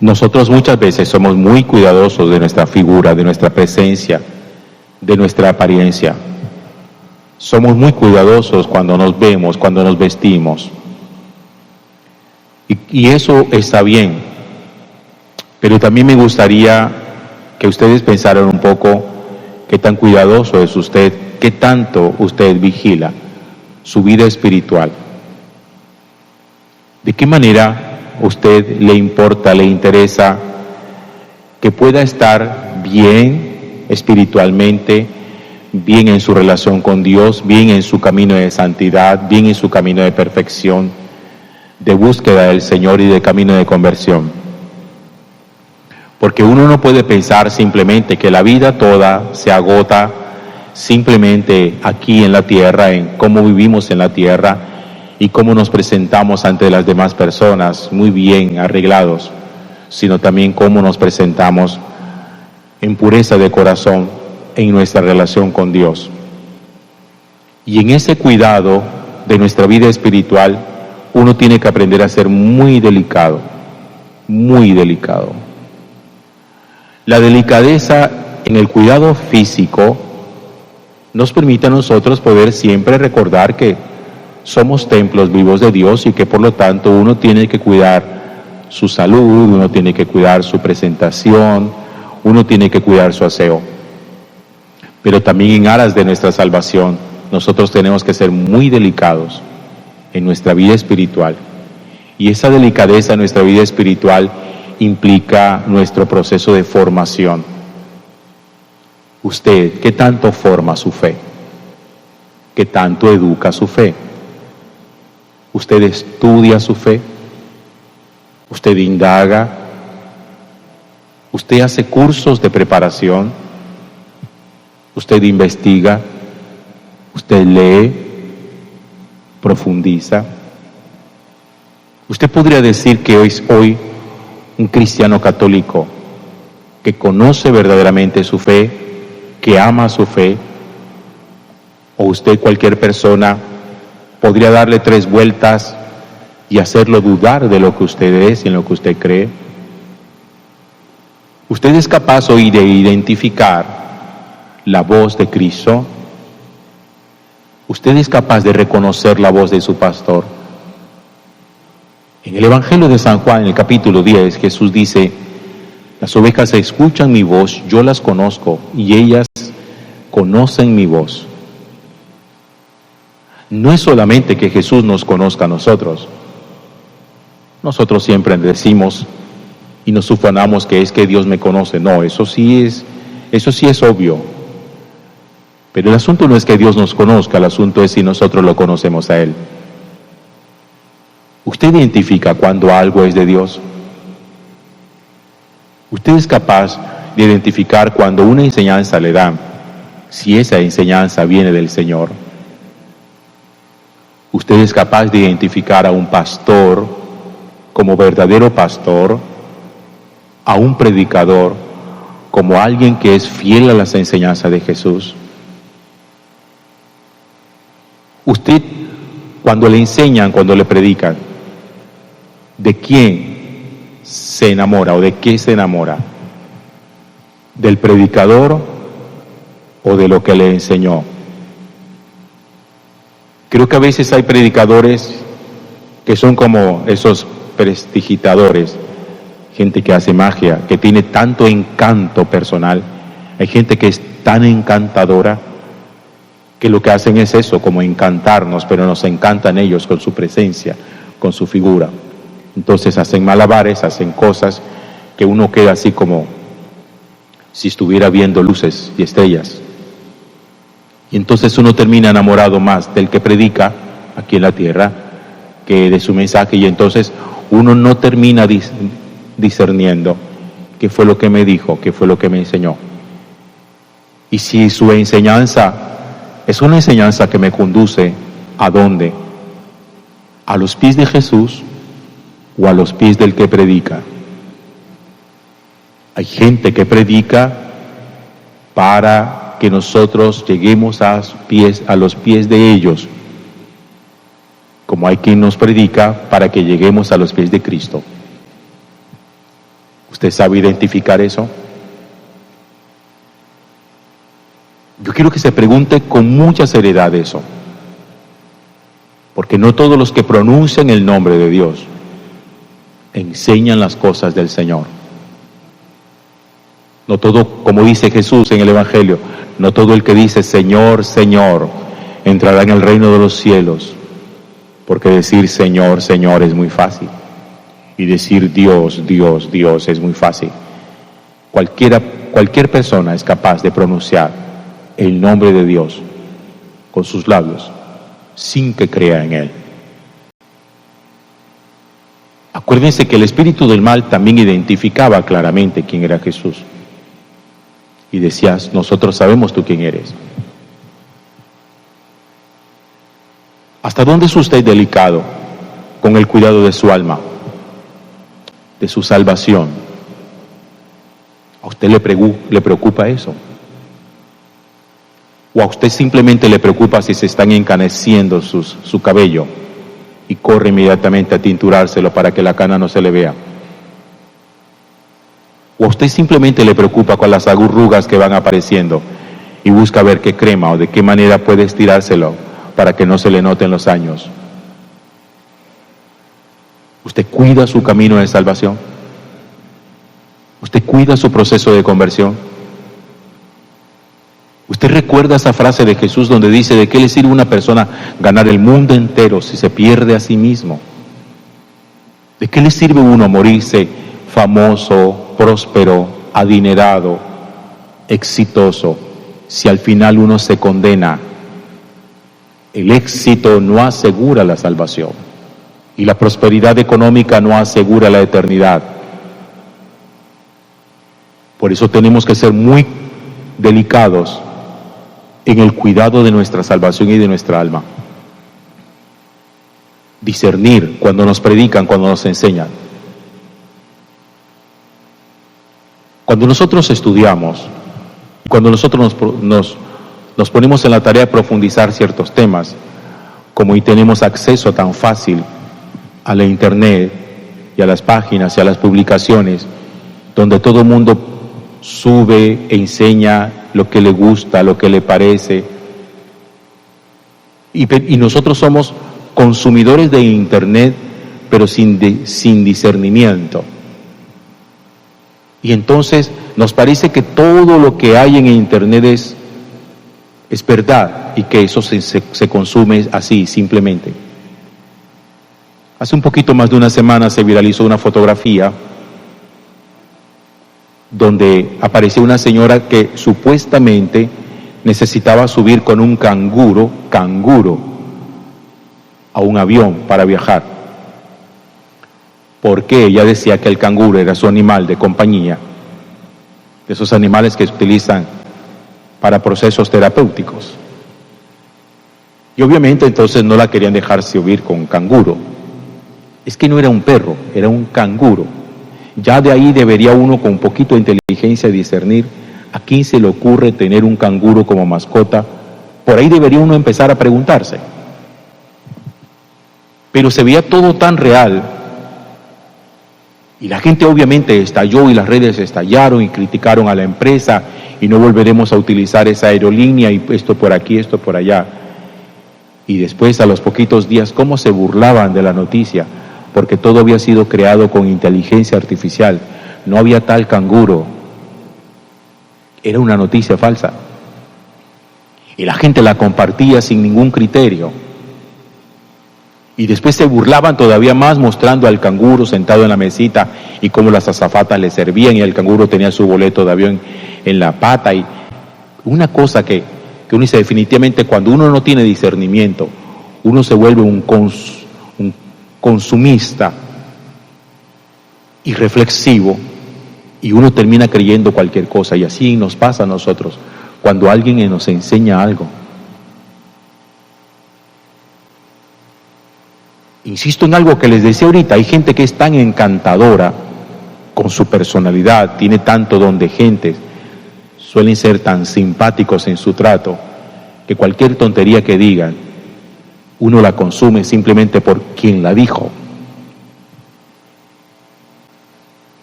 Nosotros muchas veces somos muy cuidadosos de nuestra figura, de nuestra presencia, de nuestra apariencia. Somos muy cuidadosos cuando nos vemos, cuando nos vestimos. Y eso está bien. Pero también me gustaría que ustedes pensaran un poco qué tan cuidadoso es usted, qué tanto usted vigila su vida espiritual. ¿De qué manera usted le importa, le interesa que pueda estar bien espiritualmente, bien en su relación con Dios, bien en su camino de santidad, bien en su camino de perfección, de búsqueda del Señor y de camino de conversión? Porque uno no puede pensar simplemente que la vida toda se agota simplemente aquí en la tierra, en cómo vivimos en la tierra y cómo nos presentamos ante las demás personas, muy bien arreglados, sino también cómo nos presentamos en pureza de corazón en nuestra relación con Dios. Y en ese cuidado de nuestra vida espiritual, uno tiene que aprender a ser muy delicado, muy delicado. La delicadeza en el cuidado físico nos permite a nosotros poder siempre recordar que somos templos vivos de Dios y que por lo tanto uno tiene que cuidar su salud, uno tiene que cuidar su presentación, uno tiene que cuidar su aseo. Pero también en aras de nuestra salvación, nosotros tenemos que ser muy delicados en nuestra vida espiritual. Y esa delicadeza en nuestra vida espiritual implica nuestro proceso de formación. Usted, ¿qué tanto forma su fe? ¿Qué tanto educa su fe? ¿Usted estudia su fe? ¿Usted indaga? ¿Usted hace cursos de preparación? ¿Usted investiga? ¿Usted lee? ¿Profundiza? Usted podría decir que es hoy un cristiano católico que conoce verdaderamente su fe, que ama su fe, o usted, cualquier persona, podría darle 3 vueltas y hacerlo dudar de lo que usted es y en lo que usted cree. ¿Usted es capaz hoy de identificar la voz de Cristo? ¿Usted es capaz de reconocer la voz de su pastor? En el Evangelio de San Juan, en el capítulo 10, Jesús dice: las ovejas escuchan mi voz, yo las conozco y ellas conocen mi voz. No es solamente que Jesús nos conozca a nosotros. Nosotros siempre decimos y nos ufanamos que es que Dios me conoce. No, eso sí es obvio. Pero el asunto no es que Dios nos conozca, el asunto es si nosotros lo conocemos a Él. ¿Usted identifica cuando algo es de Dios? ¿Usted es capaz de identificar cuando una enseñanza le dan, si esa enseñanza viene del Señor? ¿Usted es capaz de identificar a un pastor como verdadero pastor, a un predicador como alguien que es fiel a las enseñanzas de Jesús? Usted, cuando le enseñan, cuando le predican, ¿de quién se enamora o de qué se enamora? ¿Del predicador o de lo que le enseñó? Creo que a veces hay predicadores que son como esos prestidigitadores, gente que hace magia, que tiene tanto encanto personal. Hay gente que es tan encantadora que lo que hacen es eso, como encantarnos, pero nos encantan ellos con su presencia, con su figura. Entonces hacen malabares, hacen cosas que uno queda así como si estuviera viendo luces y estrellas. Y entonces uno termina enamorado más del que predica aquí en la tierra que de su mensaje, y entonces uno no termina discerniendo qué fue lo que me dijo, qué fue lo que me enseñó. Y si su enseñanza es una enseñanza que me conduce ¿a dónde? ¿A los pies de Jesús o a los pies del que predica? Hay gente que predica para que nosotros lleguemos a los pies de ellos, como hay quien nos predica para que lleguemos a los pies de Cristo. ¿Usted sabe identificar eso? Yo quiero que se pregunte con mucha seriedad eso, porque no todos los que pronuncian el nombre de Dios enseñan las cosas del Señor. No todo, como dice Jesús en el Evangelio, no todo el que dice Señor, Señor, entrará en el reino de los cielos, porque decir Señor, Señor es muy fácil, y decir Dios, Dios, Dios es muy fácil. Cualquier persona es capaz de pronunciar el nombre de Dios con sus labios, sin que crea en Él. Acuérdense que el espíritu del mal también identificaba claramente quién era Jesús. Y decías, nosotros sabemos tú quién eres. ¿Hasta dónde es usted delicado con el cuidado de su alma, de su salvación? ¿A usted le preocupa eso? ¿O a usted simplemente le preocupa si se están encaneciendo su cabello y corre inmediatamente a tinturárselo para que la cana no se le vea? ¿O a usted simplemente le preocupa con las arrugas que van apareciendo y busca ver qué crema o de qué manera puede estirárselo para que no se le noten los años? ¿Usted cuida su camino de salvación? ¿Usted cuida su proceso de conversión? ¿Usted recuerda esa frase de Jesús donde dice, ¿de qué le sirve a una persona ganar el mundo entero si se pierde a sí mismo? ¿De qué le sirve a uno morirse famoso, próspero, adinerado, exitoso, si al final uno se condena? El éxito no asegura la salvación y la prosperidad económica no asegura la eternidad. Por eso tenemos que ser muy delicados en el cuidado de nuestra salvación y de nuestra alma. Discernir cuando nos predican, cuando nos enseñan. Cuando nosotros estudiamos, cuando nosotros nos ponemos en la tarea de profundizar ciertos temas, como hoy tenemos acceso tan fácil a la internet y a las páginas y a las publicaciones, donde todo el mundo sube e enseña lo que le gusta, lo que le parece, y nosotros somos consumidores de internet, pero sin discernimiento. Y entonces nos parece que todo lo que hay en internet es verdad y que eso se consume así, simplemente. Hace un poquito más de una semana se viralizó una fotografía donde apareció una señora que supuestamente necesitaba subir con un canguro a un avión para viajar. Porque ella decía que el canguro era su animal de compañía, de esos animales que se utilizan para procesos terapéuticos. Y obviamente entonces no la querían dejar subir con un canguro. Es que no era un perro, era un canguro. Ya de ahí debería uno con un poquito de inteligencia discernir a quién se le ocurre tener un canguro como mascota. Por ahí debería uno empezar a preguntarse. Pero se veía todo tan real y la gente obviamente estalló y las redes estallaron y criticaron a la empresa y no volveremos a utilizar esa aerolínea y esto por aquí, esto por allá. Y después a los poquitos días cómo se burlaban de la noticia, porque todo había sido creado con inteligencia artificial. No había tal canguro. Era una noticia falsa. Y la gente la compartía sin ningún criterio. Y después se burlaban todavía más mostrando al canguro sentado en la mesita y cómo las azafatas le servían y el canguro tenía su boleto de avión en la pata. Y una cosa que uno dice definitivamente, cuando uno no tiene discernimiento, uno se vuelve un consumista y reflexivo y uno termina creyendo cualquier cosa, y así nos pasa a nosotros cuando alguien nos enseña algo. Insisto en algo que les decía ahorita, hay gente que es tan encantadora con su personalidad, tiene tanto don de gente, suelen ser tan simpáticos en su trato, que cualquier tontería que digan, uno la consume simplemente por quien la dijo.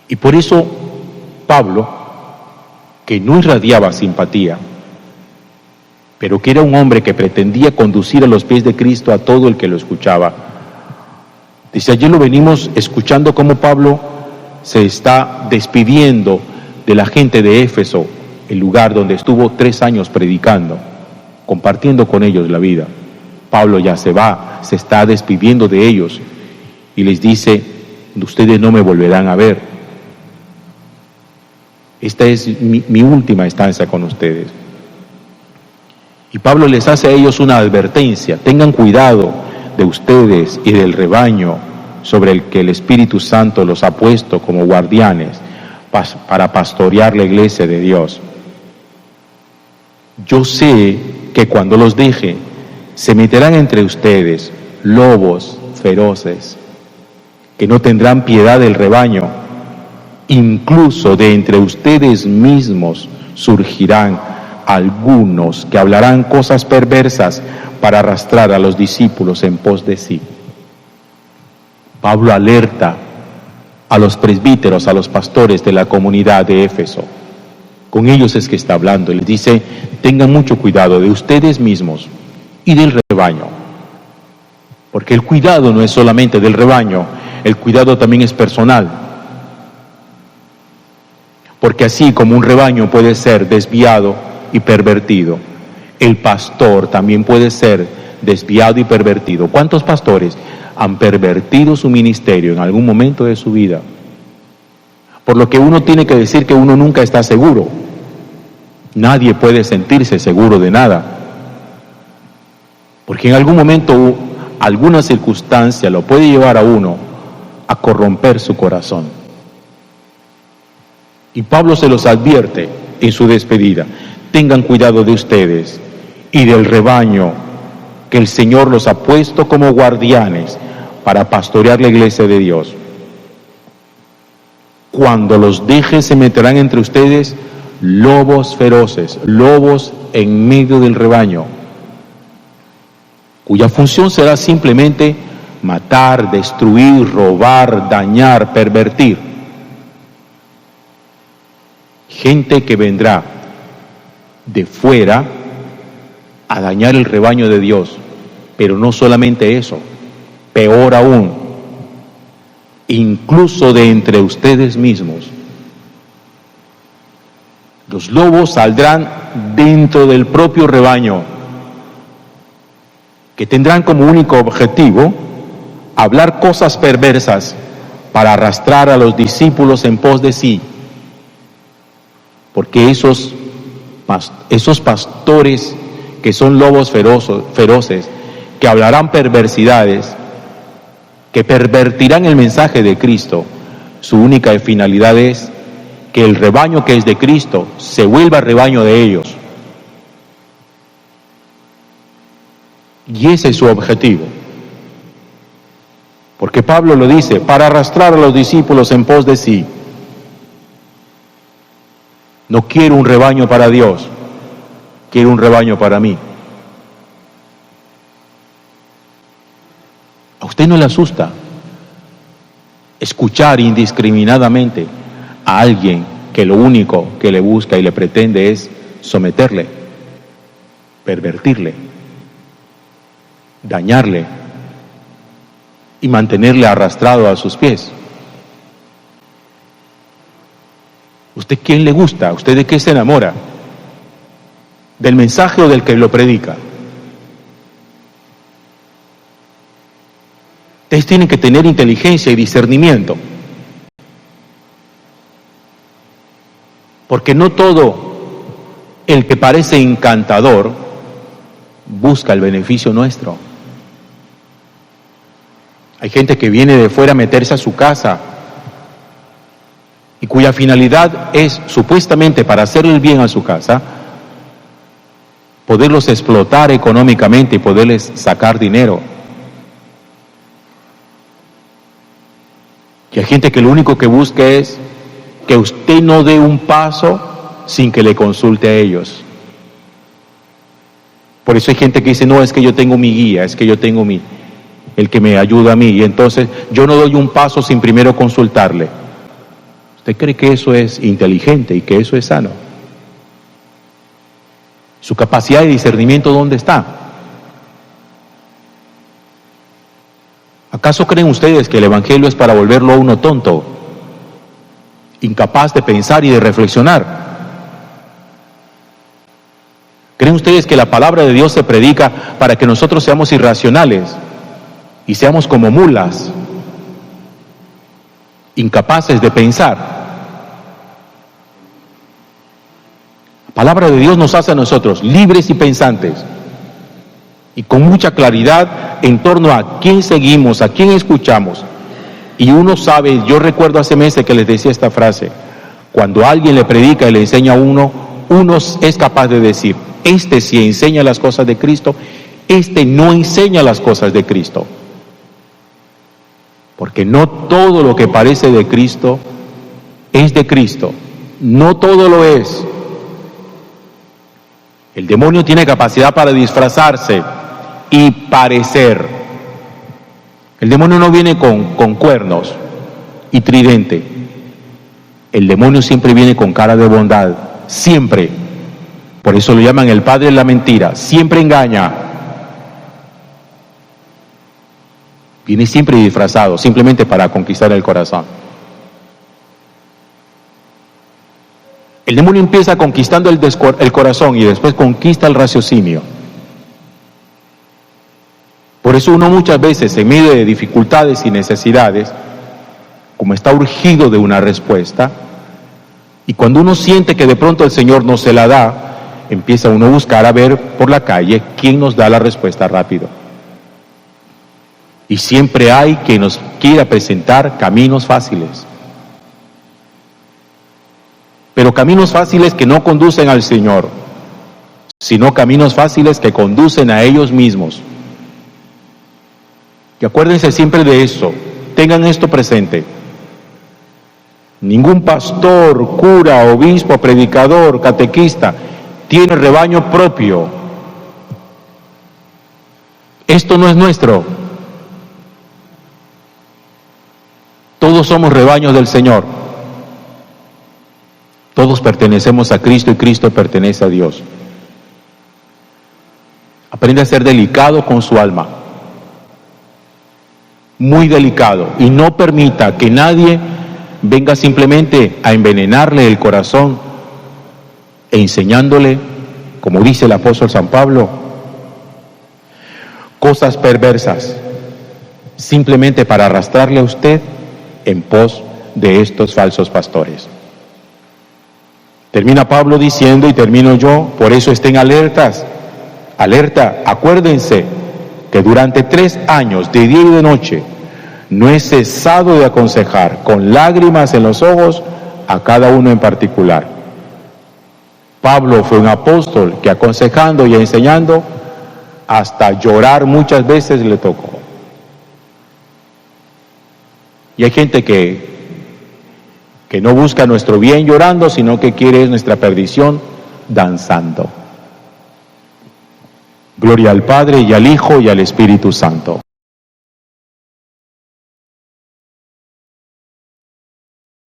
Y por eso Pablo, que no irradiaba simpatía, pero que era un hombre que pretendía conducir a los pies de Cristo a todo el que lo escuchaba. Dice, ayer lo venimos escuchando cómo Pablo se está despidiendo de la gente de Éfeso, el lugar donde estuvo 3 años predicando, compartiendo con ellos la vida. Pablo ya se va, se está despidiendo de ellos y les dice, ustedes no me volverán a ver. Esta es mi última estancia con ustedes. Y Pablo les hace a ellos una advertencia, tengan cuidado de ustedes y del rebaño sobre el que el Espíritu Santo los ha puesto como guardianes para pastorear la iglesia de Dios. Yo sé que cuando los deje, se meterán entre ustedes lobos feroces, que no tendrán piedad del rebaño. Incluso de entre ustedes mismos surgirán algunos que hablarán cosas perversas para arrastrar a los discípulos en pos de sí. Pablo alerta a los presbíteros, a los pastores de la comunidad de Éfeso. Con ellos es que está hablando. Les dice, tengan mucho cuidado de ustedes mismos y del rebaño. Porque el cuidado no es solamente del rebaño, el cuidado también es personal. Porque así como un rebaño puede ser desviado y pervertido, el pastor también puede ser desviado y pervertido. ¿Cuántos pastores han pervertido su ministerio en algún momento de su vida? Por lo que uno tiene que decir que uno nunca está seguro. Nadie puede sentirse seguro de nada. Porque en algún momento, alguna circunstancia lo puede llevar a uno a corromper su corazón. Y Pablo se los advierte en su despedida. Tengan cuidado de ustedes y del rebaño que el Señor los ha puesto como guardianes para pastorear la iglesia de Dios. Cuando los deje se meterán entre ustedes lobos feroces, lobos en medio del rebaño, cuya función será simplemente matar, destruir, robar, dañar, pervertir. Gente que vendrá de fuera a dañar el rebaño de Dios, pero no solamente eso, peor aún, incluso de entre ustedes mismos. Los lobos saldrán dentro del propio rebaño, que tendrán como único objetivo hablar cosas perversas para arrastrar a los discípulos en pos de sí. Porque esos pastores que son lobos feroces, que hablarán perversidades, que pervertirán el mensaje de Cristo, su única finalidad es que el rebaño que es de Cristo se vuelva rebaño de ellos. Y ese es su objetivo. Porque Pablo lo dice, para arrastrar a los discípulos en pos de sí. No quiero un rebaño para Dios, quiero un rebaño para mí. ¿A usted no le asusta escuchar indiscriminadamente a alguien que lo único que le busca y le pretende es someterle, pervertirle, dañarle y mantenerle arrastrado a sus pies? ¿Usted quién le gusta? ¿Usted de qué se enamora? ¿Del mensaje o del que lo predica? Ustedes tienen que tener inteligencia y discernimiento. Porque no todo el que parece encantador busca el beneficio nuestro. Hay gente que viene de fuera a meterse a su casa y cuya finalidad es supuestamente para hacer el bien a su casa, poderlos explotar económicamente y poderles sacar dinero. Y hay gente que lo único que busca es que usted no dé un paso sin que le consulte a ellos. Por eso hay gente que dice, no, es que yo tengo mi guía, es que yo tengo el que me ayuda a mí, y entonces yo no doy un paso sin primero consultarle. ¿Usted cree que eso es inteligente y que eso es sano? ¿Su capacidad de discernimiento dónde está? ¿Acaso creen ustedes que el Evangelio es para volverlo a uno tonto, incapaz de pensar y de reflexionar? ¿Creen ustedes que la palabra de Dios se predica para que nosotros seamos irracionales y seamos como mulas, incapaces de pensar? La palabra de Dios nos hace a nosotros libres y pensantes y con mucha claridad en torno a quién seguimos, a quién escuchamos. Y uno sabe, yo recuerdo hace meses que les decía esta frase: cuando alguien le predica y le enseña a uno es capaz de decir, este sí enseña las cosas de Cristo, este no enseña las cosas de Cristo. Porque no todo lo que parece de Cristo es de Cristo, no todo lo es. El demonio tiene capacidad para disfrazarse y parecer. El demonio no viene con cuernos y tridente. El demonio siempre viene con cara de bondad, siempre. Por eso lo llaman el padre de la mentira, siempre engaña. Viene siempre disfrazado, simplemente para conquistar el corazón. El demonio empieza conquistando el corazón y después conquista el raciocinio. Por eso uno muchas veces, en medio de dificultades y necesidades, como está urgido de una respuesta, y cuando uno siente que de pronto el Señor no se la da, empieza uno a buscar, a ver por la calle quién nos da la respuesta rápido. Y siempre hay quien nos quiera presentar caminos fáciles. Pero caminos fáciles que no conducen al Señor, sino caminos fáciles que conducen a ellos mismos. Y acuérdense siempre de eso, tengan esto presente. Ningún pastor, cura, obispo, predicador, catequista tiene rebaño propio. Esto no es nuestro. Todos somos rebaños del Señor. Todos pertenecemos a Cristo y Cristo pertenece a Dios. Aprende a ser delicado con su alma. Muy delicado. Y no permita que nadie venga simplemente a envenenarle el corazón enseñándole, como dice el apóstol San Pablo, cosas perversas, simplemente para arrastrarle a usted en pos de estos falsos pastores. Termina Pablo diciendo, y termino yo, por eso estén alerta, acuérdense que durante 3 años, de día y de noche, no he cesado de aconsejar con lágrimas en los ojos a cada uno en particular. Pablo fue un apóstol que aconsejando y enseñando, hasta llorar muchas veces le tocó. Y hay gente que no busca nuestro bien llorando, sino que quiere nuestra perdición danzando. Gloria al Padre y al Hijo y al Espíritu Santo.